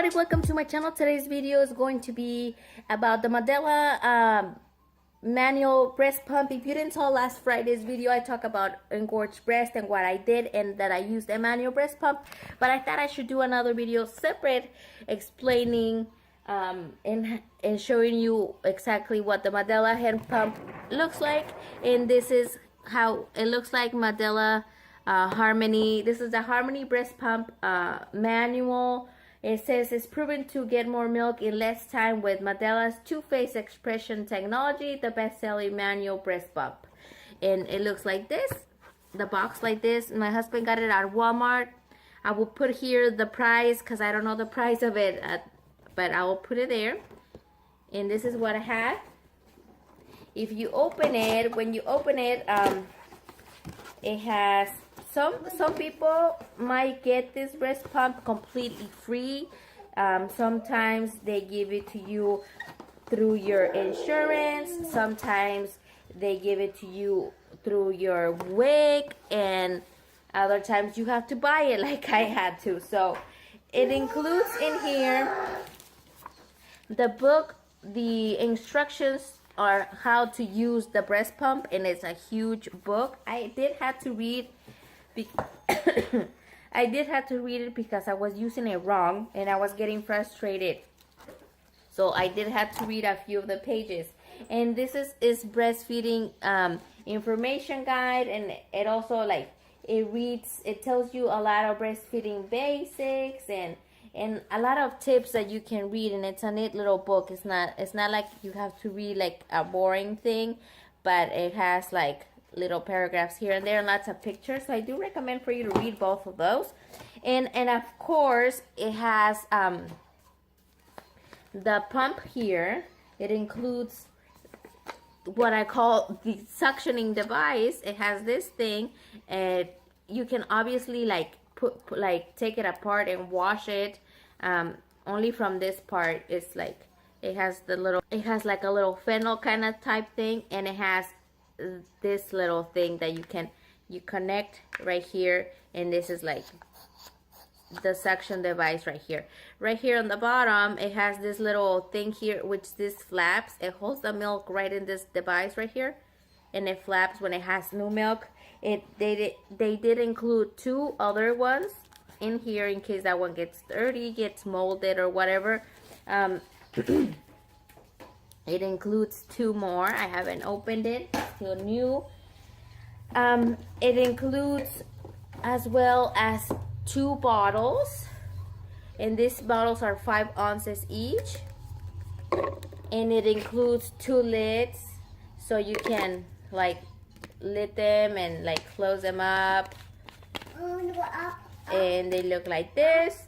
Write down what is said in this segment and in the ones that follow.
everybody, welcome to my channel. Today's video is going to be about the Madela manual breast pump. If you didn't saw last Friday's video, I talked about engorged breast and what I did and that I used a manual breast pump, but I thought I should do another video separate explaining and showing you exactly what the Madela hand pump looks like. And this is how it looks like. Madela Harmony. This is the Harmony breast pump manual. It says it's proven to get more milk in less time with Madela's two-phase expression technology, the best-selling manual breast pump. And it looks like this, the box like this. My husband got it at Walmart. I will put here the price because I don't know the price of it, but I will put it there. And this is what I have. If you open it, when you open it, it has some people might get this breast pump completely free. Sometimes they give it to you through your insurance. Sometimes they give it to you through your WIC, and other times you have to buy it like I had to. So it includes in here the book, the instructions are how to use the breast pump, and it's a huge book. I did have to read it because I was using it wrong and I was getting frustrated. So I did have to read a few of the pages. And this is breastfeeding information guide, and it also it tells you a lot of breastfeeding basics and a lot of tips that you can read, and it's a neat little book. It's not like you have to read like a boring thing, but it has like little paragraphs here and there and lots of pictures. So I do recommend for you to read both of those. And of course it has the pump here. It includes what I call the suctioning device. It has this thing, and you can obviously take it apart and wash it. Only from this part, it's like it has like a little fennel kind of type thing, and it has this little thing that you connect right here, and this is like the suction device right here. Right here on the bottom, it has this little thing here, which this flaps. It holds the milk right in this device right here, and it flaps when it has new milk. They did include two other ones in here in case that one gets dirty, gets molded or whatever. It includes two more. I haven't opened it, it's still new. It includes as well as two bottles, and these bottles are 5 ounces each, and it includes two lids, so you can like lid them and like close them up, and they look like this.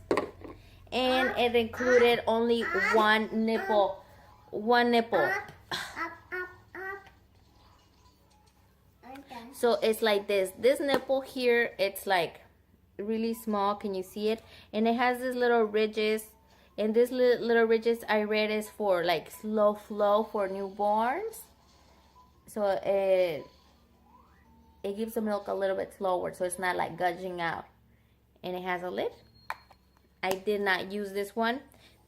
And it included only one nipple. So it's like this nipple here, it's like really small. Can you see it? And it has these little ridges, and these little ridges I read is for like slow flow for newborns. So it gives the milk a little bit slower, so it's not like gushing out. And it has a lid. I did not use this one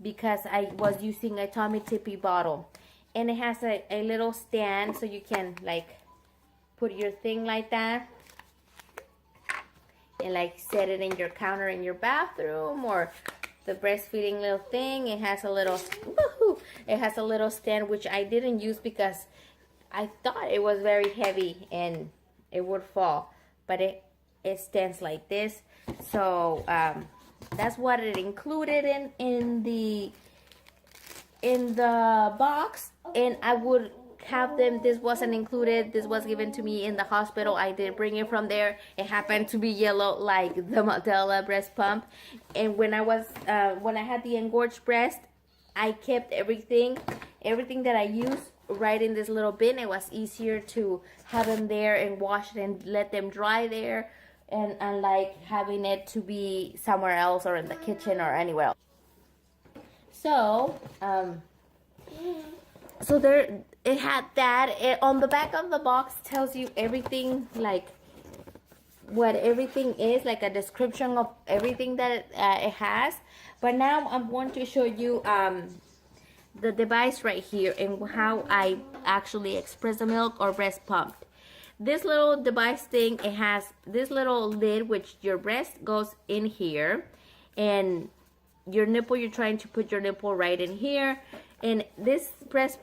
because I was using a Tommy Tippy bottle, and it has a little stand, so you can like put your thing like that and like set it in your counter in your bathroom, or the breastfeeding little thing. It has a little stand, which I didn't use because I thought it was very heavy and it would fall, but it stands like this. So that's what it included in the box. And I would have them, this wasn't included, this was given to me in the hospital. I did bring it from there. It happened to be yellow like the Madela breast pump. And when I had the engorged breast, I kept everything that I used right in this little bin. It was easier to have them there and wash it and let them dry there, and unlike having it to be somewhere else or in the kitchen or anywhere else. So so there it had that. On the back of the box tells you everything, like what everything is, like a description of everything that it has. But now I'm going to show you the device right here and how I actually express the milk or breast pumped. This little device thing, it has this little lid which your breast goes in here, and your nipple, you're trying to put your nipple right in here. And this breast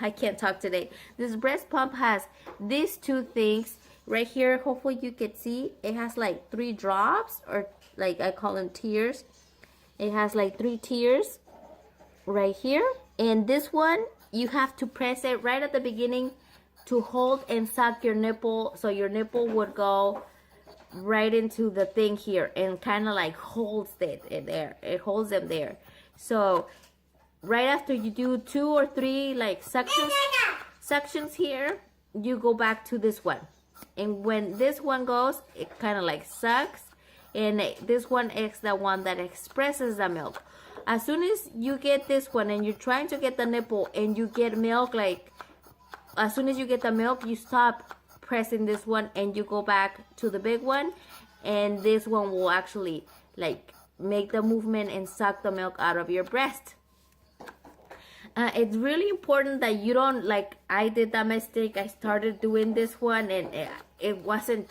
I can't talk today. This breast pump has these two things right here. Hopefully you can see it has like 3 drops, or like I call them tears. It has like 3 tears right here. And this one, you have to press it right at the beginning to hold and suck your nipple, so your nipple would go right into the thing here and kind of like holds it there. It holds them there. So right after you do 2 or 3 like suctions here, you go back to this one. And when this one goes, it kind of like sucks, and this one is the one that expresses the milk. As soon as you get this one and you're trying to get the nipple and you get milk, like as soon as you get the milk, you stop pressing this one and you go back to the big one, and this one will actually like make the movement and suck the milk out of your breast. It's really important that you don't, like I did that mistake. I started doing this one and it wasn't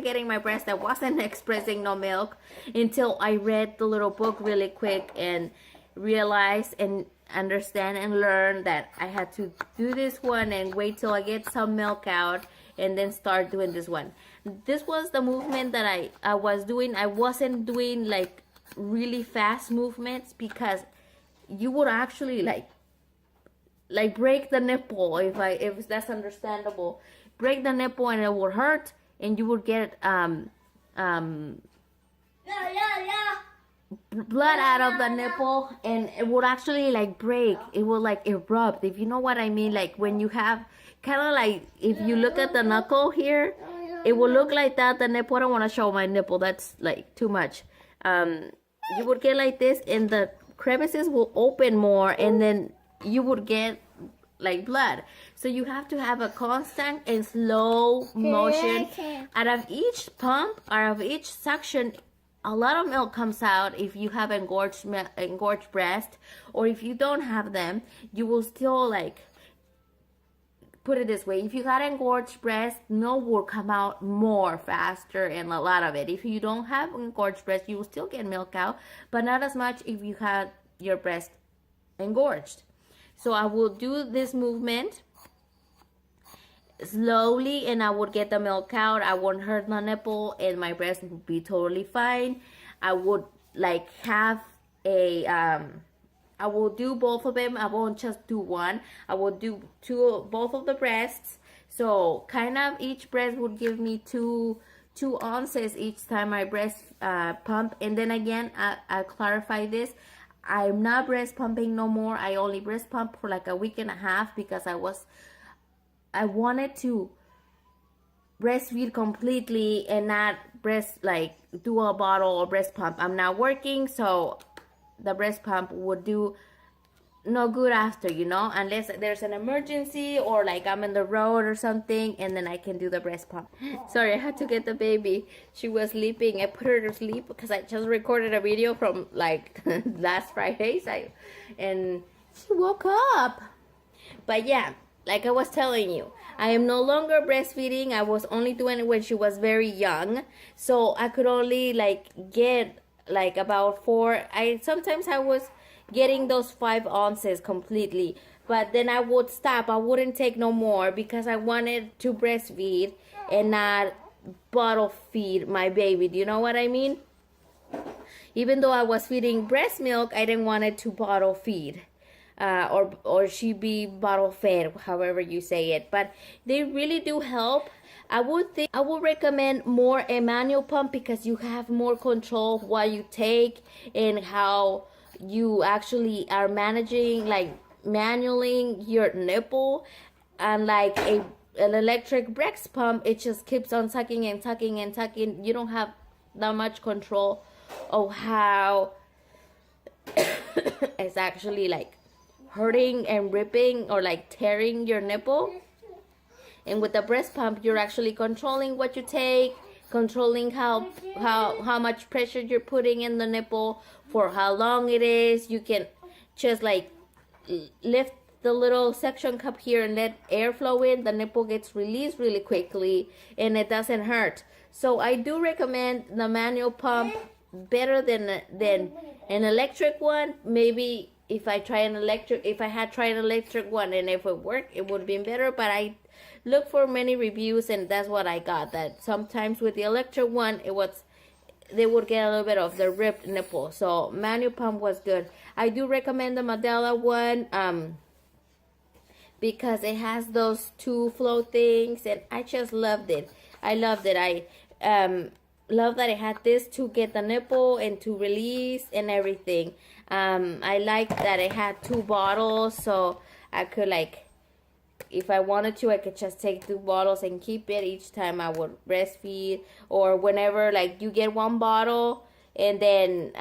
getting my breast. I wasn't expressing no milk until I read the little book really quick and realized and understand and learn that I had to do this one and wait till I get some milk out and then start doing this one. This was the movement that I was doing. I wasn't doing like really fast movements because you would actually like break the nipple, if that's understandable. Break the nipple and it would hurt, and you would get blood out of the nipple, and it would actually like break. It would like erupt, if you know what I mean. Like when you have kind of like, if you look at the knuckle here, it will look like that. The nipple, I don't want to show my nipple, that's like too much. You would get like this, and the crevices will open more, and then you would get like blood. So you have to have a constant and slow motion. Out of each pump, out of each suction, a lot of milk comes out. If you have engorged breast, or if you don't have them, you will still like, put it this way, if you got engorged breast, milk will come out more faster, and a lot of it. If you don't have engorged breast, you will still get milk out, but not as much if you had your breast engorged. So I will do this movement slowly, and I would get the milk out. I won't hurt my nipple, and my breast would be totally fine. I would like have a I will do both of them. I won't just do one. I will do both of the breasts. So kind of each breast would give me 2 ounces each time my breast pump. And then again, I'll clarify this. I'm not breast pumping no more. I only breast pump for like a week and a half because I wanted to breastfeed completely and not do a bottle or breast pump. I'm not working, so the breast pump would do no good after, unless there's an emergency or like I'm in the road or something, and then I can do the breast pump. Sorry, I had to get the baby. She was sleeping. I put her to sleep because I just recorded a video from like last Friday, and she woke up. But yeah, like I was telling you, I am no longer breastfeeding. I was only doing it when she was very young, so I could only like get like about 4. Sometimes I was getting those 5 ounces completely, but then I would stop. I wouldn't take no more because I wanted to breastfeed and not bottle feed my baby. Do you know what I mean? Even though I was feeding breast milk, I didn't want it to bottle feed, or she be bottle fed, however you say it. But they really do help. I would recommend more a manual pump because you have more control of what you take and how you actually are managing, like manually your nipple. And like an electric breast pump, it just keeps on sucking and sucking and sucking. You don't have that much control of how it's actually like hurting and ripping or like tearing your nipple. And with the breast pump, you're actually controlling what you take, controlling how much pressure you're putting in the nipple, for how long it is. You can just like lift the little suction cup here and let air flow in. The nipple gets released really quickly and it doesn't hurt. So I do recommend the manual pump better than an electric one. Maybe if I had tried an electric one and if it worked, it would have been better. But I looked for many reviews and that's what I got. That sometimes with the electric one, they would get a little bit of the ripped nipple. So manual pump was good. I do recommend the Madela one because it has those two flow things, and I just loved it. I loved it. I love that it had this to get the nipple and to release and everything. I like that it had two bottles, so I could like, if I wanted to, I could just take 2 bottles and keep it each time I would breastfeed, or whenever like you get 1 bottle and then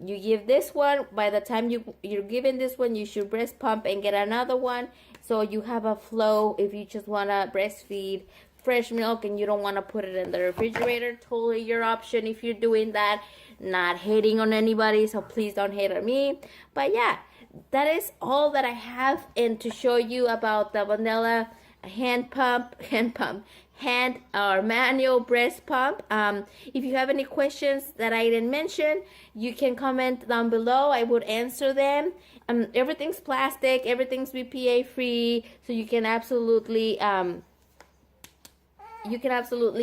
you give this one. By the time you're giving this one, you should breast pump and get another one, so you have a flow if you just want to breastfeed fresh milk and you don't want to put it in the refrigerator. Totally your option if you're doing that. Not hating on anybody, so please don't hate on me. But yeah, that is all that I have and to show you about the Madela hand or manual breast pump. If you have any questions that I didn't mention, you can comment down below. I would answer them. Everything's plastic, everything's BPA free, so you can absolutely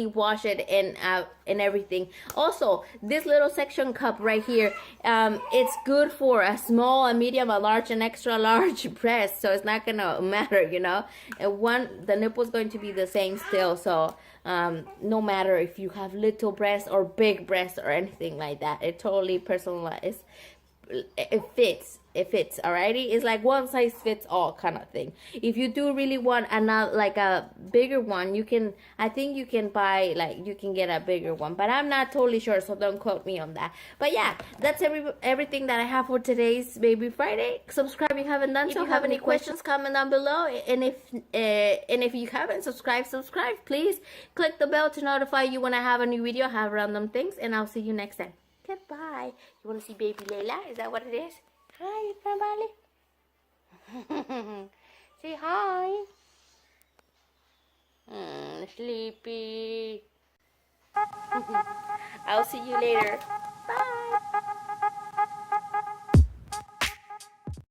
wash it and everything. Also, this little section cup right here, it's good for a small, a medium, a large, and extra large breast, so it's not gonna matter, you know. And the nipple is going to be the same still, so no matter if you have little breasts or big breasts or anything like that, it totally personalized. It fits, alrighty. It's like one size fits all kind of thing. If you do really want another, like a bigger one, I think you can buy, like, you can get a bigger one, but I'm not totally sure, so don't quote me on that. But yeah, that's everything that I have for today's Baby Friday. Subscribe if you haven't done so. If you have any questions, comment down below, and if you haven't subscribed, please click the bell to notify you when I have a new video. I have random things, and I'll see you next time. Goodbye. You want to see baby Layla? Is that what it is? Hi, Bali. Say hi. Sleepy. I'll see you later.